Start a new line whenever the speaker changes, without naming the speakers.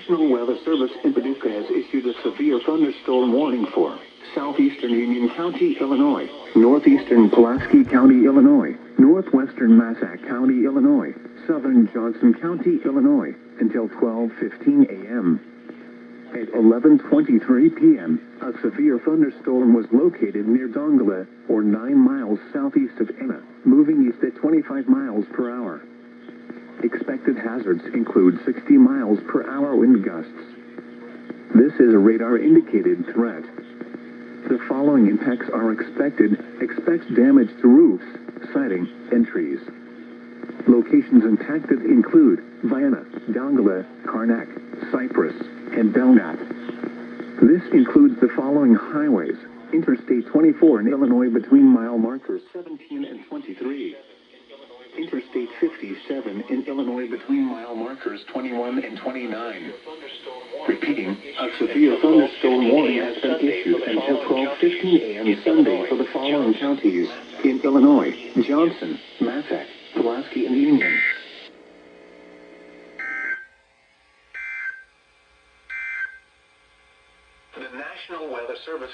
National Weather Service in Paducah has issued a severe thunderstorm warning for southeastern Union County, Illinois, northeastern Pulaski County, Illinois, northwestern Massac County, Illinois, southern Johnson County, Illinois, until 12:15 a.m. At 11:23 p.m., a severe thunderstorm was located near Dongala, or 9 miles southeast of Enna, moving east at 25 miles per hour. Expected hazards include 60 miles per hour wind gusts. This is a radar-indicated threat. The following impacts are expected. Expect damage to roofs, siding, and trees. Locations impacted include Vienna, Dongala, Karnak, Cypress, and Belknap. This includes the following highways: Interstate 24 in Illinois between mile markers 17 and 23. Interstate 57 in Illinois between mile markers 21 and 29. Repeating, a severe thunderstorm warning has been issued until 12:15 a.m. Sunday for the following counties in Illinois: Johnson, Massac, Pulaski, and Union. The National Weather Service